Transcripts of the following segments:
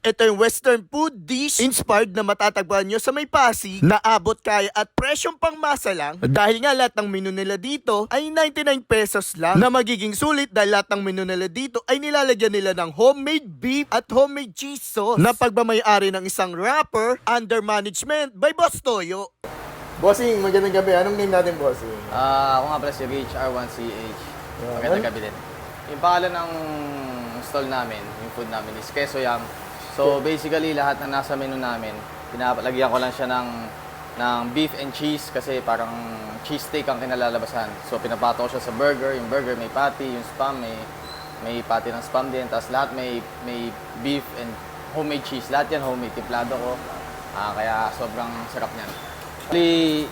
Ito yung western food dish inspired na matatagpuan nyo sa may Pasig na abot kaya at presyong pangmasa lang dahil nga lahat ng menu nila dito ay 99 pesos lang na magiging sulit dahil lahat ng menu nila dito ay nilalagyan nila ng homemade beef at homemade cheese sauce na pagmamayari ng isang rapper under management by Boss Toyo. Bossing, magandang gabi. Anong name natin, Bossing? Ako nga pala si Rich R1CH. Magandang gabi din. Yung pangalan ng stall namin, yung food namin is Queso Yam. So basically lahat na nasa menu namin, pinapalagyan ko lang siya ng beef and cheese kasi parang cheese steak ang kinalalabasan. So pinapato ko siya sa burger, yung burger may patty, yung spam may patty ng spam din, tapos lahat may beef and homemade cheese. Lahat yan homemade, timplado ko. Kaya sobrang sarap niyan. Actually,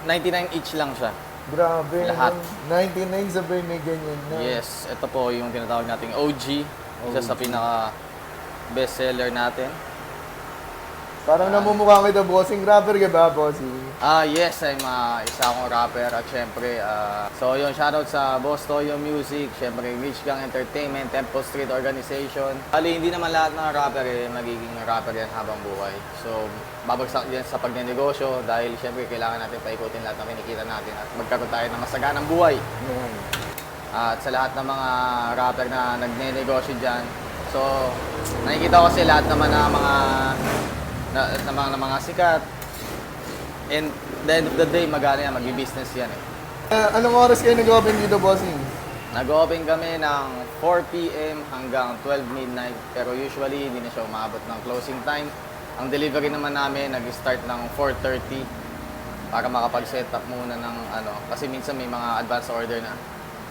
99 each lang siya. Grabe. Lahat. 99 sabay may ganyan na. Yes, ito po yung tinatawag nating OG. Isa sa pinaka bestseller natin. Parang namumukha kita, Bossing. Rapper ka ba, Bossing? Yes, I'm isa akong rapper at syempre, so yun, shoutout sa Boss Toyo Music, syempre Rich Gang Entertainment, Temple Street Organization. Ali, hindi naman lahat ng rapper magiging rapper yan habang buhay. So, babagsak din sa pagnenegosyo dahil syempre kailangan natin paikutin lahat ng kinikita natin at magkaroon tayo ng masaganang buhay. At sa lahat ng mga rapper na nagnenegosyo dyan, so, nakikita ko kasi lahat naman ng mga sikat. And the end of the day, magana yan, mag-business yan eh. Anong oras kayo nag-open dito, Bossing? Nag-open kami ng 4 p.m. hanggang 12 midnight. Pero usually, hindi na siya umabot ng closing time. Ang delivery naman namin, nag-start ng 4:30 para makapag-set up muna ng kasi minsan may mga advance order na.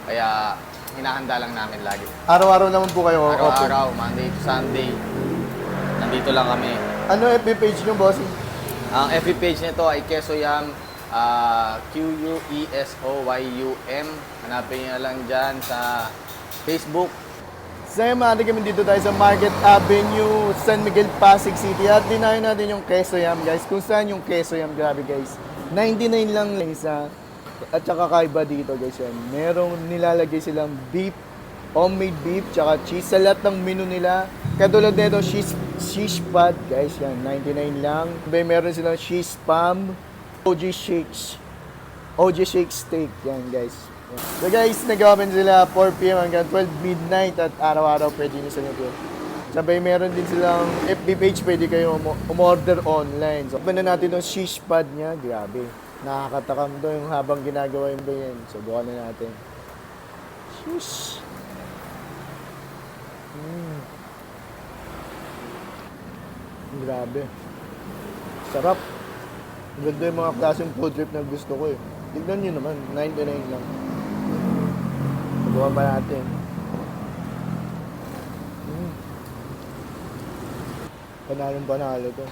Kaya, hinahanda lang namin lagi. Araw-araw naman po kayo open? Araw-araw, Monday to Sunday. Nandito lang kami. Ano FB page nyo, Bossing? Ang FB page nito ay Queso Yam, QUESOYUM. Hanapin nyo lang dyan sa Facebook. Sa'yo, maaari kami dito tayo sa Market Avenue, San Miguel, Pasig City. At dinayo natin yung Queso Yam, guys. Kung saan yung Queso Yam, grabe, guys. 99 lang isa. At saka kaiba dito, guys, yan. Merong nilalagay silang beef, homemade beef, tsaka cheese sa lahat ng menu nila. Katulad nito, cheese pad, guys, yan, 99 lang. Meron silang cheese spam, OG shake steak, yan, guys. So guys, nag-open sila 4 p.m. hanggang 12 midnight at araw-araw pwede nyo sa nyo. Sabay meron din silang FB page, pwede kayo umorder online. So, open na natin yung cheese pad niya, grabe. Nakakatakam to yung habang ginagawa yung bayan. So, bukan na natin. Sheesh. Grabe. Sarap. Ganda yung mga klaseng food trip na gusto ko eh. Tignan nyo naman, 99 lang. Subukan pa natin. Panalo to.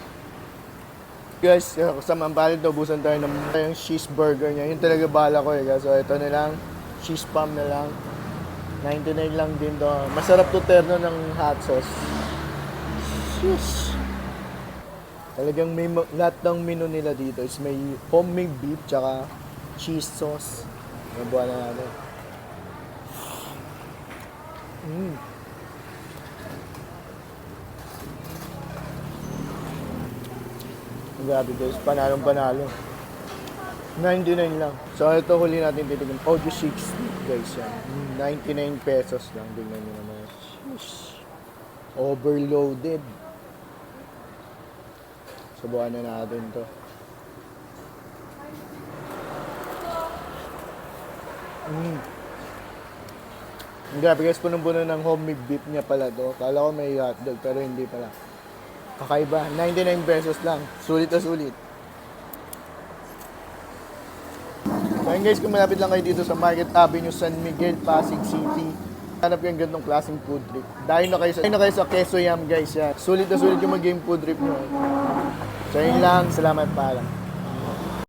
Guys, kasama ang balit na ubusan tayo ng yung cheese burger niya. Yun talaga bala ko eh. So ito na lang, cheese spam na lang. 99 lang din to. Masarap to terno ng hot sauce. Sheesh. Talagang may lahat ng menu nila dito is may homemade beef tsaka cheese sauce. Nabuhan na natin. Grabe guys, panalo. 99 lang. So ito huli natin titignan. Audio 60 guys yan. 99 pesos lang. Tingnan nyo naman. Sheesh. Overloaded. Subukan na natin to. Grabe guys, punong-puno ng homemade beef niya pala to. Kala ko may hotdog pero hindi pala. Kakaiba, 99 pesos lang. Sulit na sulit. So yun guys, kung malapit lang kayo dito sa Market Avenue, San Miguel, Pasig City, hanap yung ganitong klaseng food trip. Dahil na kayo sa Queso Yam guys yan. Sulit na sulit yung mag-game food trip nyo. So yun lang, salamat pala.